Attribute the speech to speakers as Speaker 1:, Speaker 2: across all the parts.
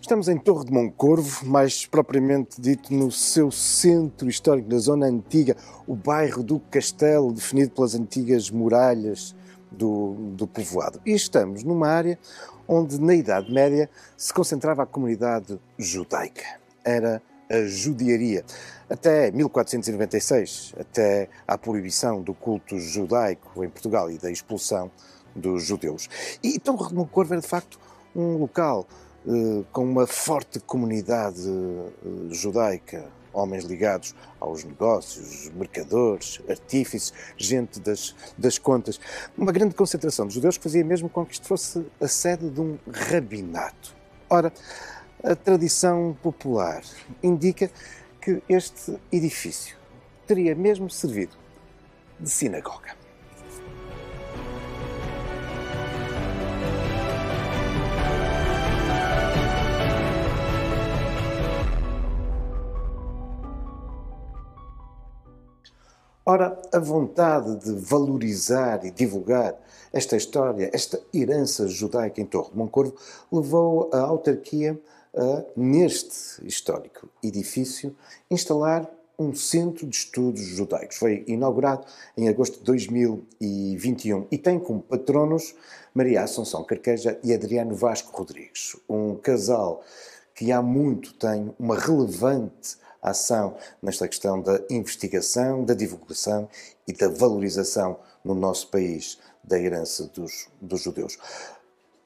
Speaker 1: Estamos em Torre de Moncorvo, mais propriamente dito no seu centro histórico, na zona antiga, o bairro do Castelo, definido pelas antigas muralhas do povoado. E estamos numa área onde, na Idade Média, se concentrava a comunidade judaica. Era a judiaria. Até 1496, até à proibição do culto judaico em Portugal e da expulsão dos judeus. E Torre de Moncorvo era, de facto, um local com uma forte comunidade judaica, homens ligados aos negócios, mercadores, artífices, gente das contas. Uma grande concentração de judeus que fazia mesmo com que isto fosse a sede de um rabinato. Ora, a tradição popular indica que este edifício teria mesmo servido de sinagoga. Ora, a vontade de valorizar e divulgar esta história, esta herança judaica em Torre de Moncorvo, levou a autarquia a, neste histórico edifício, instalar um centro de estudos judaicos. Foi inaugurado em agosto de 2021 e tem como patronos Maria Assunção Carqueja e Adriano Vasco Rodrigues, um casal que há muito tem uma relevante ação nesta questão da investigação, da divulgação e da valorização no nosso país da herança dos judeus.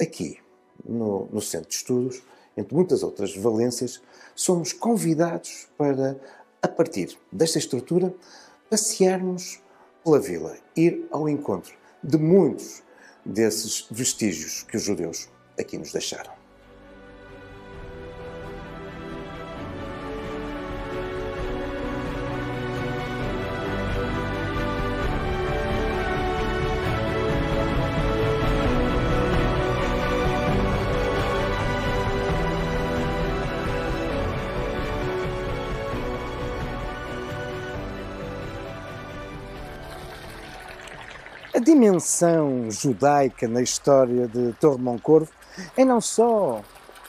Speaker 1: Aqui, no Centro de Estudos, entre muitas outras valências, somos convidados para, a partir desta estrutura, passearmos pela vila, ir ao encontro de muitos desses vestígios que os judeus aqui nos deixaram. A dimensão judaica na história de Torre de Moncorvo é não só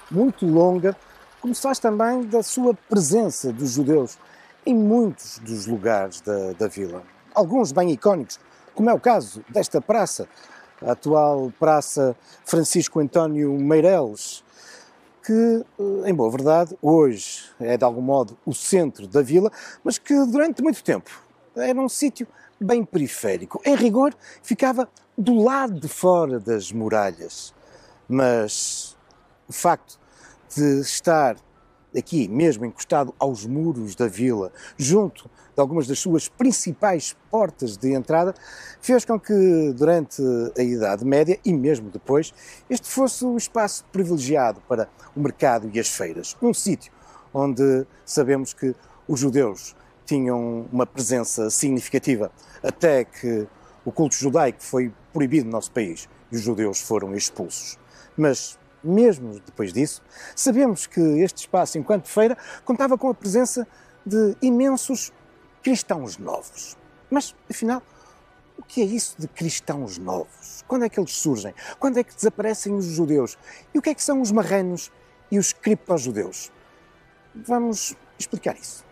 Speaker 1: muito longa, como se faz também da sua presença dos judeus em muitos dos lugares da vila. Alguns bem icónicos, como é o caso desta praça, a atual Praça Francisco António Meireles, que, em boa verdade, hoje é de algum modo o centro da vila, mas que durante muito tempo era um sítio bem periférico. Em rigor, ficava do lado de fora das muralhas. Mas o facto de estar aqui, mesmo encostado aos muros da vila, junto de algumas das suas principais portas de entrada, fez com que, durante a Idade Média e mesmo depois, este fosse o espaço privilegiado para o mercado e as feiras. Um sítio onde sabemos que os judeus tinham uma presença significativa, até que o culto judaico foi proibido no nosso país e os judeus foram expulsos. Mas, mesmo depois disso, sabemos que este espaço, enquanto feira, contava com a presença de imensos cristãos novos. Mas, afinal, o que é isso de cristãos novos? Quando é que eles surgem? Quando é que desaparecem os judeus? E o que é que são os marranos e os criptojudeus? Vamos explicar isso.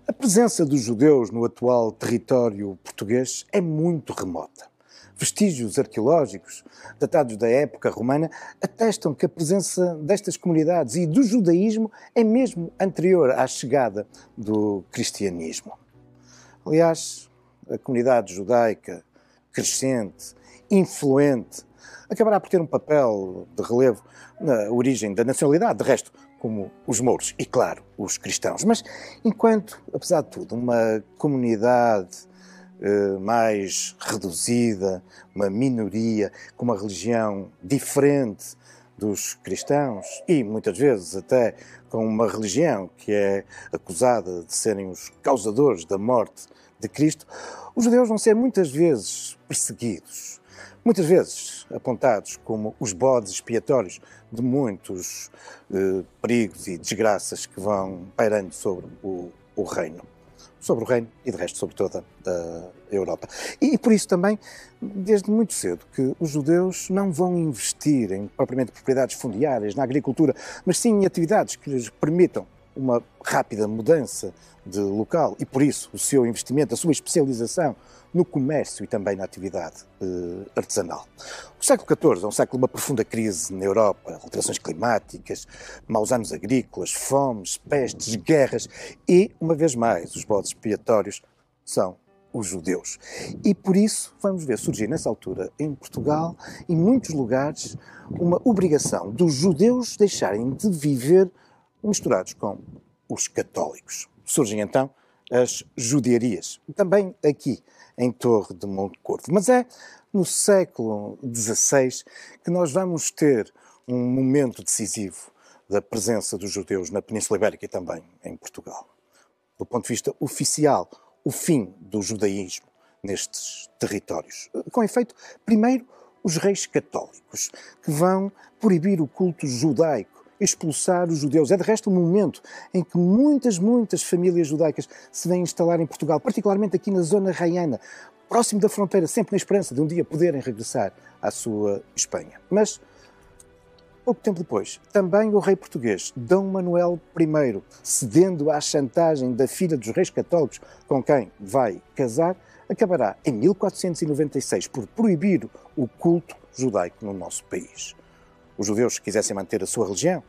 Speaker 1: A presença dos judeus no atual território português é muito remota. Vestígios arqueológicos, datados da época romana, atestam que a presença destas comunidades e do judaísmo é mesmo anterior à chegada do cristianismo. Aliás, a comunidade judaica, crescente, influente, acabará por ter um papel de relevo na origem da nacionalidade, de resto, como os mouros e, claro, os cristãos. Mas, enquanto, apesar de tudo, uma comunidade mais reduzida, uma minoria, com uma religião diferente dos cristãos e, muitas vezes, até com uma religião que é acusada de serem os causadores da morte de Cristo, os judeus vão ser muitas vezes perseguidos, muitas vezes apontados como os bodes expiatórios de muitos perigos e desgraças que vão pairando sobre o reino. Sobre o reino e, de resto, sobre toda a Europa. E por isso também, desde muito cedo, que os judeus não vão investir em propriamente propriedades fundiárias, na agricultura, mas sim em atividades que lhes permitam uma rápida mudança de local e, por isso, o seu investimento, a sua especialização no comércio e também na atividade artesanal. O século XIV é um século de uma profunda crise na Europa, alterações climáticas, maus anos agrícolas, fomes, pestes, guerras e, uma vez mais, os bodes expiatórios são os judeus. E por isso vamos ver surgir nessa altura em Portugal, em muitos lugares, uma obrigação dos judeus deixarem de viver misturados com os católicos. Surgem então as judiarias, também aqui em Torre de Moncorvo. Mas é no século XVI que nós vamos ter um momento decisivo da presença dos judeus na Península Ibérica e também em Portugal. Do ponto de vista oficial, o fim do judaísmo nestes territórios. Com efeito, primeiro, os reis católicos, que vão proibir o culto judaico, expulsar os judeus. É, de resto, o momento em que muitas famílias judaicas se vêm instalar em Portugal, particularmente aqui na zona raiana, próximo da fronteira, sempre na esperança de um dia poderem regressar à sua Espanha. Mas, pouco tempo depois, também o rei português, Dom Manuel I, cedendo à chantagem da filha dos reis católicos com quem vai casar, acabará em 1496 por proibir o culto judaico no nosso país. Os judeus que quisessem manter a sua religião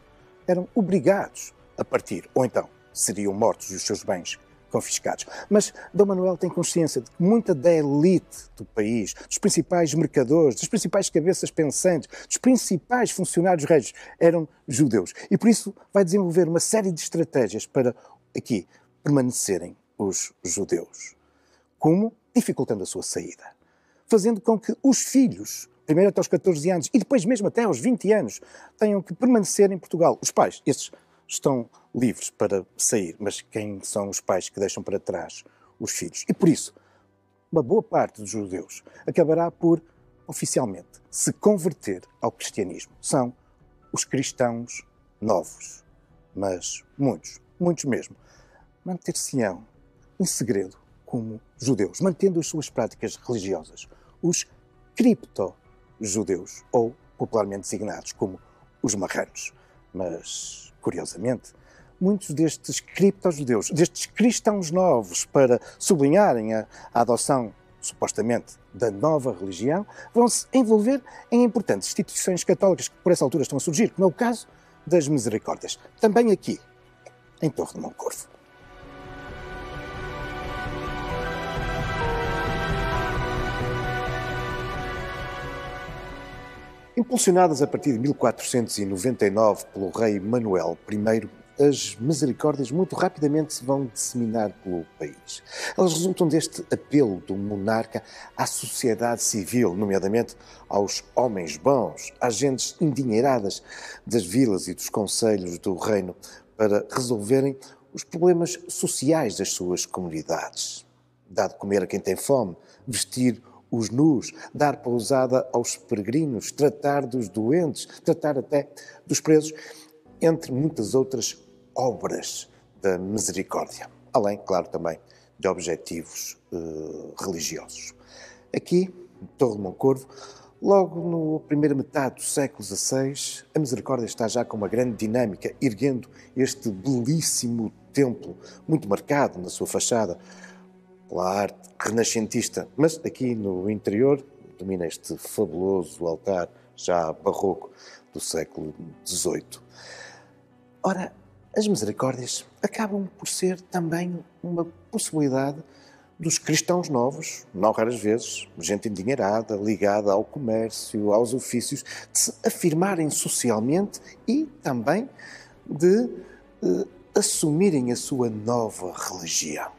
Speaker 1: eram obrigados a partir, ou então seriam mortos e os seus bens confiscados. Mas Dom Manuel tem consciência de que muita da elite do país, dos principais mercadores, das principais cabeças pensantes, dos principais funcionários reis eram judeus. E por isso vai desenvolver uma série de estratégias para, aqui, permanecerem os judeus. Como? Dificultando a sua saída. Fazendo com que os filhos, primeiro até aos 14 anos e depois mesmo até aos 20 anos, tenham que permanecer em Portugal. Os pais, esses estão livres para sair, mas quem são os pais que deixam para trás os filhos? E por isso, uma boa parte dos judeus acabará por, oficialmente, se converter ao cristianismo. São os cristãos novos. Mas muitos mesmo, manter-se-ão em segredo como judeus, mantendo as suas práticas religiosas. Os cripto-judeus, ou popularmente designados como os marranos. Mas, curiosamente, muitos destes cripto-judeus, destes cristãos novos, para sublinharem a adoção, supostamente, da nova religião, vão se envolver em importantes instituições católicas que por essa altura estão a surgir, como é o caso das Misericórdias, também aqui, em Torre de Moncorvo. Impulsionadas a partir de 1499 pelo rei Manuel I, as Misericórdias muito rapidamente se vão disseminar pelo país. Elas resultam deste apelo do monarca à sociedade civil, nomeadamente aos homens bons, às gentes endinheiradas das vilas e dos concelhos do reino, para resolverem os problemas sociais das suas comunidades. Dar de comer a quem tem fome, vestir os nus, dar pousada aos peregrinos, tratar dos doentes, tratar até dos presos, entre muitas outras obras da misericórdia. Além, claro, também de objetivos religiosos. Aqui, em Torre de Moncorvo, logo na primeira metade do século XVI, a misericórdia está já com uma grande dinâmica, erguendo este belíssimo templo, muito marcado na sua fachada, pela arte renascentista, mas aqui no interior domina este fabuloso altar já barroco do século XVIII. Ora, as misericórdias acabam por ser também uma possibilidade dos cristãos novos, não raras vezes, gente endinheirada, ligada ao comércio, aos ofícios, de se afirmarem socialmente e também de assumirem a sua nova religião.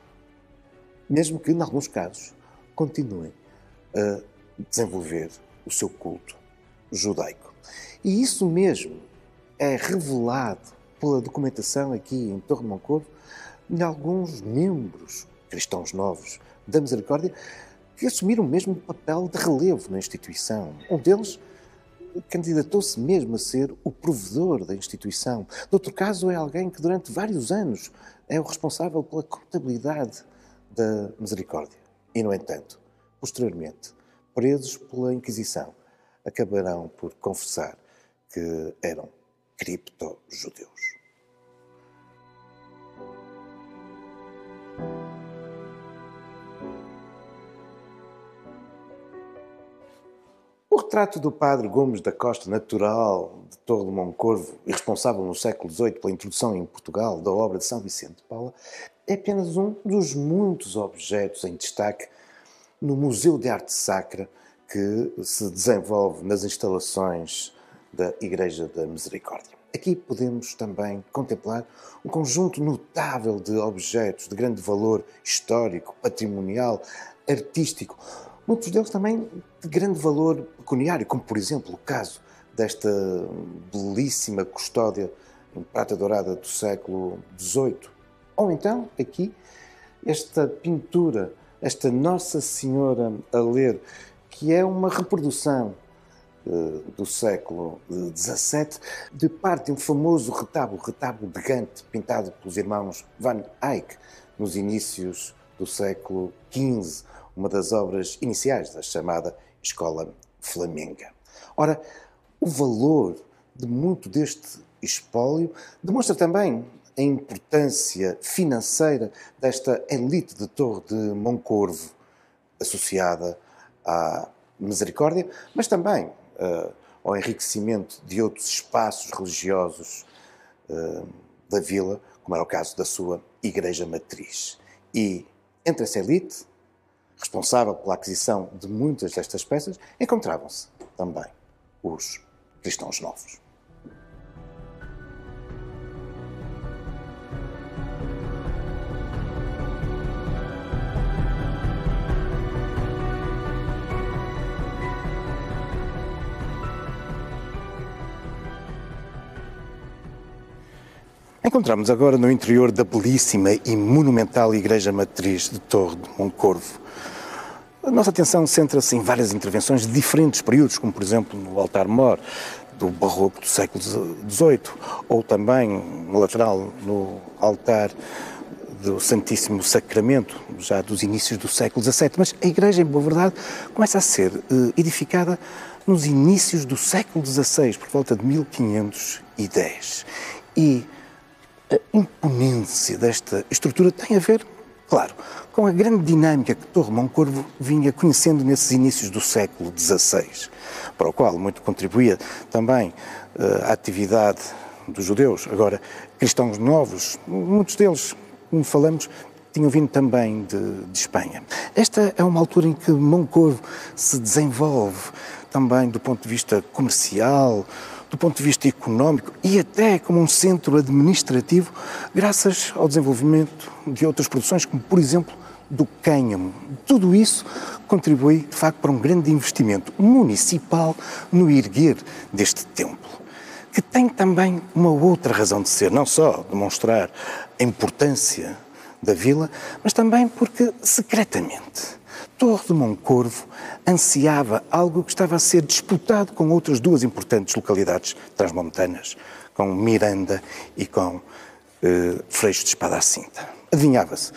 Speaker 1: Mesmo que, em alguns casos, continuem a desenvolver o seu culto judaico. E isso mesmo é revelado pela documentação aqui em Torre de Moncorvo de alguns membros cristãos novos da Misericórdia que assumiram mesmo o papel de relevo na instituição. Um deles candidatou-se mesmo a ser o provedor da instituição. Noutro caso, é alguém que durante vários anos é o responsável pela contabilidade da Misericórdia. E, no entanto, posteriormente, presos pela Inquisição, acabarão por confessar que eram cripto-judeus. O retrato do padre Gomes da Costa, natural de Torre de Moncorvo e responsável no século XVIII pela introdução em Portugal da obra de São Vicente de Paula, é apenas um dos muitos objetos em destaque no Museu de Arte Sacra que se desenvolve nas instalações da Igreja da Misericórdia. Aqui podemos também contemplar um conjunto notável de objetos de grande valor histórico, patrimonial, artístico, muitos deles também de grande valor pecuniário, como por exemplo o caso desta belíssima custódia em prata dourada do século XVIII. Ou então, aqui, esta pintura, esta Nossa Senhora a ler, que é uma reprodução do século XVII, de parte de um famoso retábulo, o retábulo de Gante, pintado pelos irmãos Van Eyck, nos inícios do século XV, uma das obras iniciais da chamada Escola Flamenga. Ora, o valor de muito deste espólio demonstra também a importância financeira desta elite de Torre de Moncorvo, associada à Misericórdia, mas também ao enriquecimento de outros espaços religiosos da vila, como era o caso da sua Igreja Matriz. E entre essa elite, responsável pela aquisição de muitas destas peças, encontravam-se também os cristãos novos. Encontramos agora no interior da belíssima e monumental Igreja Matriz de Torre de Moncorvo. A nossa atenção centra-se em várias intervenções de diferentes períodos, como por exemplo no altar-mor do barroco do século XVIII, ou também no lateral, no altar do Santíssimo Sacramento, já dos inícios do século XVII. Mas a igreja, em boa verdade, começa a ser edificada nos inícios do século XVI, por volta de 1510. E a imponência desta estrutura tem a ver, claro, com a grande dinâmica que Torre Moncorvo vinha conhecendo nesses inícios do século XVI, para o qual muito contribuía também a atividade dos judeus. Agora, cristãos novos, muitos deles, como falamos, tinham vindo também de Espanha. Esta é uma altura em que Moncorvo se desenvolve também do ponto de vista comercial, do ponto de vista económico e até como um centro administrativo, graças ao desenvolvimento de outras produções, como por exemplo do cânhamo. Tudo isso contribui, de facto, para um grande investimento municipal no erguer deste templo, que tem também uma outra razão de ser, não só demonstrar a importância da vila, mas também porque, secretamente, Torre de Moncorvo ansiava algo que estava a ser disputado com outras duas importantes localidades transmontanas, com Miranda e com Freixo de Espada à Cinta. Adivinhava-se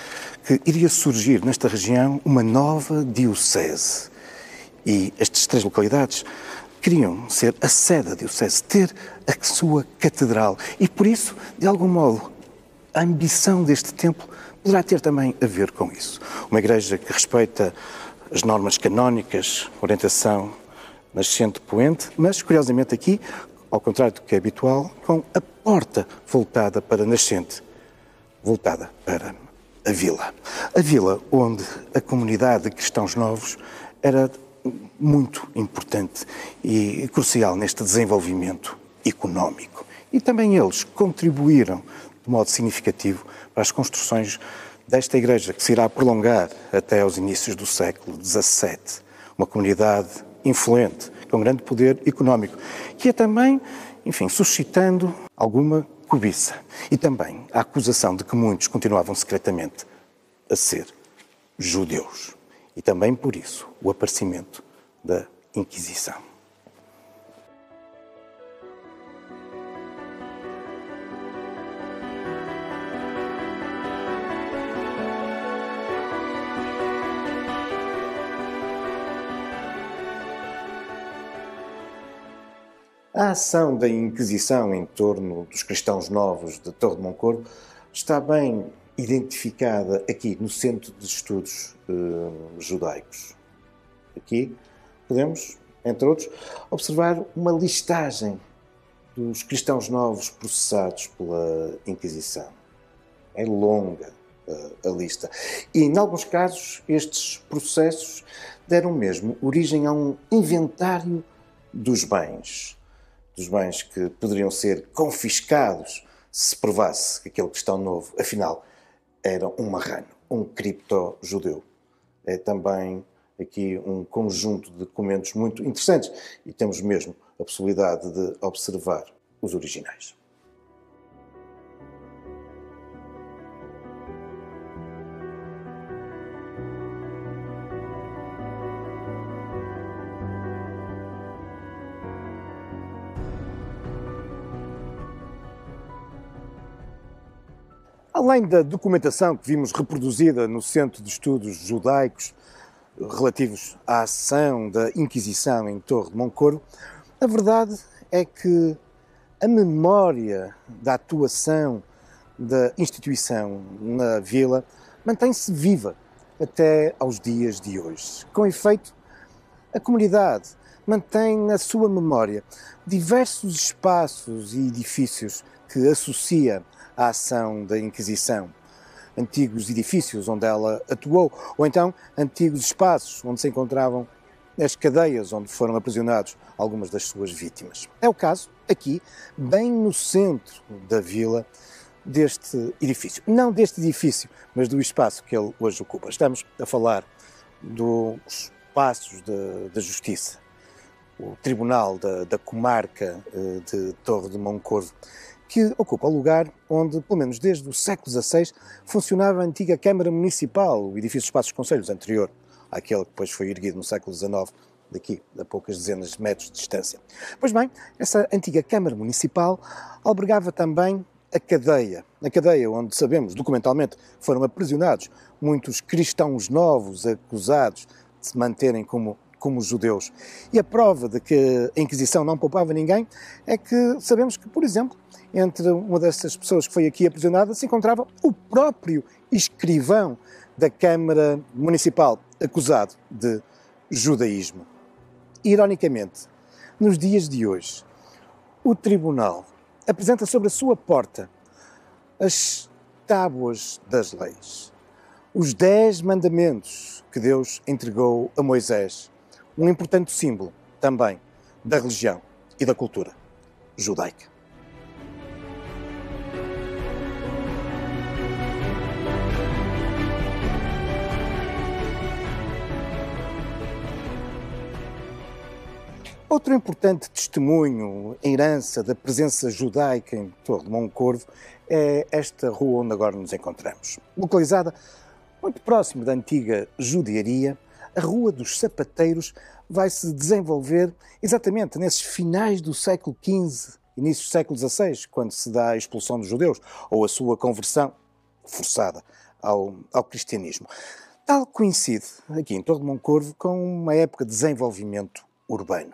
Speaker 1: que iria surgir nesta região uma nova diocese e estas três localidades queriam ser a sede da diocese, ter a sua catedral e por isso, de algum modo, a ambição deste templo poderá ter também a ver com isso. Uma igreja que respeita as normas canónicas, orientação nascente-poente, mas, curiosamente aqui, ao contrário do que é habitual, com a porta voltada para nascente, voltada para a vila. A vila onde a comunidade de cristãos novos era muito importante e crucial neste desenvolvimento económico. E também eles contribuíram de modo significativo para as construções desta igreja, que se irá prolongar até aos inícios do século XVII. Uma comunidade influente, com grande poder económico, que é também, enfim, suscitando alguma cobiça. E também a acusação de que muitos continuavam secretamente a ser judeus. E também por isso o aparecimento da Inquisição. A ação da Inquisição em torno dos cristãos novos de Torre de Moncorvo está bem identificada aqui no Centro de Estudos Judaicos. Aqui podemos, entre outros, observar uma listagem dos cristãos novos processados pela Inquisição. É longa a lista. E, em alguns casos, estes processos deram mesmo origem a um inventário dos bens que poderiam ser confiscados se provasse que aquele cristão novo, afinal, era um marrano, um cripto-judeu. É também aqui um conjunto de documentos muito interessantes e temos mesmo a possibilidade de observar os originais. Além da documentação que vimos reproduzida no Centro de Estudos Judaicos relativos à ação da Inquisição em Torre de Moncorvo, a verdade é que a memória da atuação da instituição na vila mantém-se viva até aos dias de hoje. Com efeito, a comunidade mantém na sua memória diversos espaços e edifícios que associa à ação da Inquisição. Antigos edifícios onde ela atuou, ou então antigos espaços onde se encontravam as cadeias onde foram aprisionados algumas das suas vítimas. É o caso, aqui, bem no centro da vila, deste edifício. Não deste edifício, mas do espaço que ele hoje ocupa. Estamos a falar dos Paços da Justiça, o Tribunal da Comarca de Torre de Moncorvo, que ocupa o lugar onde, pelo menos desde o século XVI, funcionava a antiga Câmara Municipal, o edifício dos Passos Conselhos, anterior àquele que depois foi erguido no século XIX, daqui, a poucas dezenas de metros de distância. Pois bem, essa antiga Câmara Municipal albergava também a cadeia onde sabemos, documentalmente, foram aprisionados muitos cristãos novos acusados de se manterem como judeus. E a prova de que a Inquisição não poupava ninguém é que sabemos que, por exemplo, entre uma dessas pessoas que foi aqui aprisionada se encontrava o próprio escrivão da Câmara Municipal, acusado de judaísmo. Ironicamente, nos dias de hoje, o Tribunal apresenta sobre a sua porta as tábuas das leis, os 10 mandamentos que Deus entregou a Moisés, um importante símbolo também da religião e da cultura judaica. Outro importante testemunho, herança da presença judaica em Torre de Moncorvo, é esta rua onde agora nos encontramos. Localizada muito próximo da antiga judiaria, a Rua dos Sapateiros vai se desenvolver exatamente nesses finais do século XV, início do século XVI, quando se dá a expulsão dos judeus, ou a sua conversão forçada ao cristianismo. Tal coincide, aqui em Torre de Moncorvo, com uma época de desenvolvimento urbano.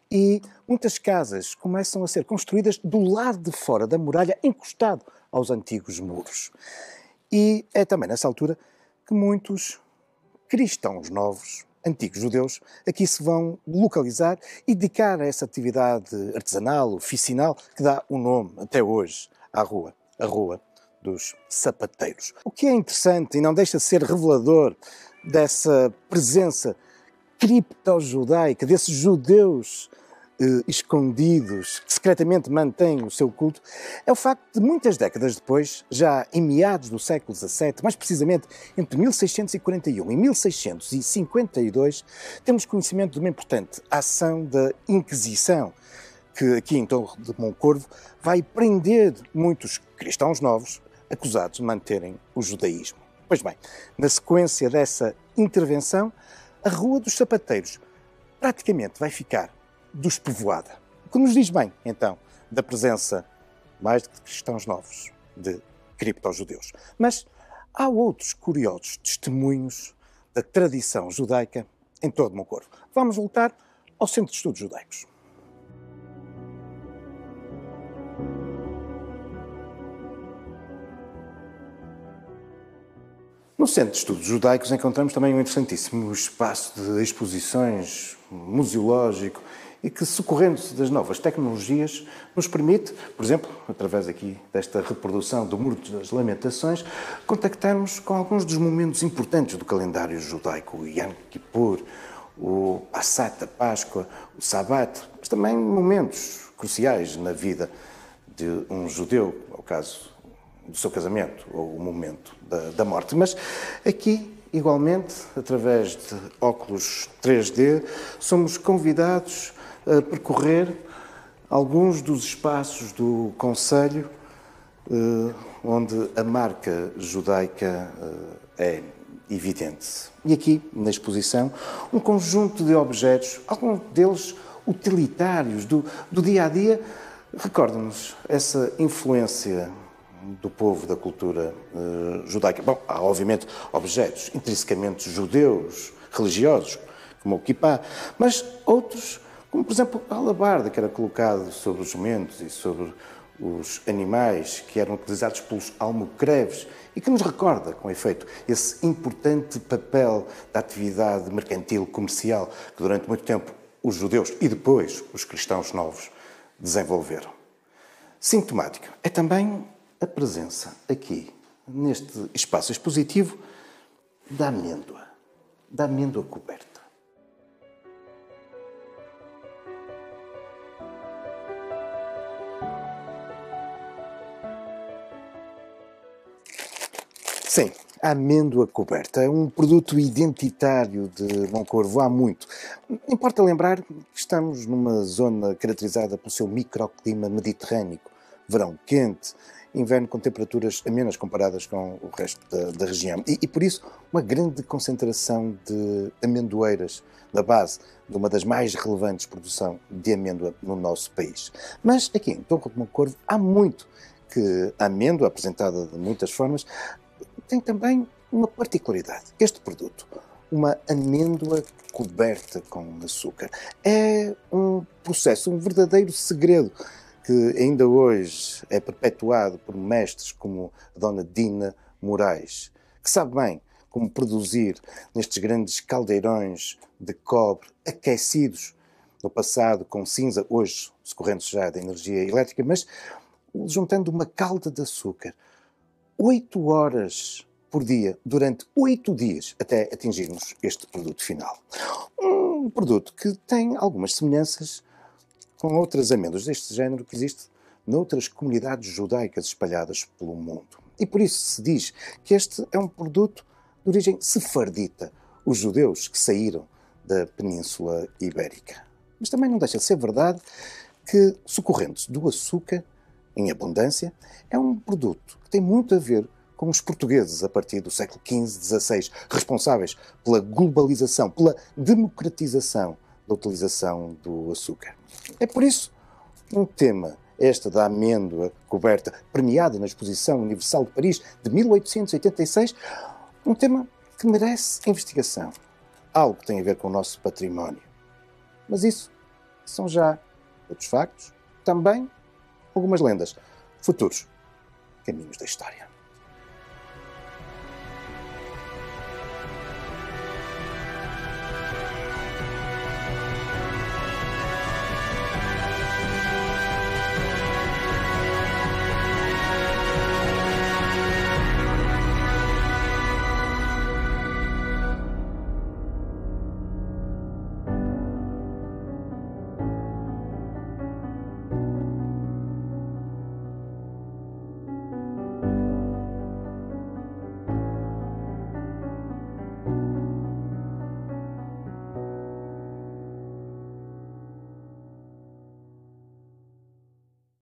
Speaker 1: E muitas casas começam a ser construídas do lado de fora da muralha, encostado aos antigos muros. E é também nessa altura que muitos cristãos novos, antigos judeus, aqui se vão localizar e dedicar a essa atividade artesanal, oficinal, que dá o nome, até hoje, à rua, a Rua dos Sapateiros. O que é interessante e não deixa de ser revelador dessa presença cripto-judaica, desses judeus escondidos, que secretamente mantêm o seu culto, é o facto de muitas décadas depois, já em meados do século XVII, mais precisamente entre 1641 e 1652, temos conhecimento de uma importante ação da Inquisição, que aqui em Torre de Moncorvo vai prender muitos cristãos novos acusados de manterem o judaísmo. Pois bem, na sequência dessa intervenção, a Rua dos Sapateiros praticamente vai ficar despovoada. O que nos diz bem, então, da presença, mais de cristãos novos, de cripto-judeus. Mas há outros curiosos testemunhos da tradição judaica em Torre de Moncorvo. Vamos voltar ao Centro de Estudos Judaicos. No Centro de Estudos Judaicos encontramos também um interessantíssimo espaço de exposições museológico e que, socorrendo-se das novas tecnologias, nos permite, por exemplo, através aqui desta reprodução do Muro das Lamentações, contactarmos com alguns dos momentos importantes do calendário judaico, o Yom Kippur, o Passat, a Páscoa, o Sabat, mas também momentos cruciais na vida de um judeu, ao caso do seu casamento ou o momento da morte. Mas aqui, igualmente, através de óculos 3D, somos convidados a percorrer alguns dos espaços do concelho onde a marca judaica é evidente. E aqui, na exposição, um conjunto de objetos, alguns deles utilitários do dia-a-dia, recordam-nos essa influência do povo, da cultura judaica. Bom, há obviamente objetos intrinsecamente judeus, religiosos, como o kippah, mas outros, como por exemplo a alabarda, que era colocado sobre os jumentos e sobre os animais que eram utilizados pelos almocreves e que nos recorda, com efeito, esse importante papel da atividade mercantil, comercial, que durante muito tempo os judeus e depois os cristãos novos desenvolveram. Sintomático é também a presença aqui, neste espaço expositivo, da amêndoa coberta. Sim, a amêndoa coberta é um produto identitário de Moncorvo há muito. Importa lembrar que estamos numa zona caracterizada pelo seu microclima mediterrâneo, verão quente, inverno com temperaturas amenas comparadas com o resto da região. E por isso, uma grande concentração de amendoeiras na base de uma das mais relevantes produções de amêndoa no nosso país. Mas aqui em Torre de Moncorvo há muito que a amêndoa, apresentada de muitas formas, tem também uma particularidade. Este produto, uma amêndoa coberta com açúcar, é um processo, um verdadeiro segredo que ainda hoje é perpetuado por mestres como a Dona Dina Moraes, que sabe bem como produzir nestes grandes caldeirões de cobre aquecidos no passado com cinza, hoje socorrendo já da energia elétrica, mas juntando uma calda de açúcar 8 horas por dia, durante 8 dias, até atingirmos este produto final. Um produto que tem algumas semelhanças com outras amêndoas deste género que existe noutras comunidades judaicas espalhadas pelo mundo. E por isso se diz que este é um produto de origem sefardita, os judeus que saíram da Península Ibérica. Mas também não deixa de ser verdade que, socorrendo-se do açúcar em abundância, é um produto que tem muito a ver com os portugueses a partir do século XV, XVI, responsáveis pela globalização, pela democratização da utilização do açúcar. É por isso um tema, esta da amêndoa coberta, premiada na Exposição Universal de Paris de 1886, um tema que merece investigação. Algo que tem a ver com o nosso património. Mas isso são já outros factos, também algumas lendas, futuros caminhos da história.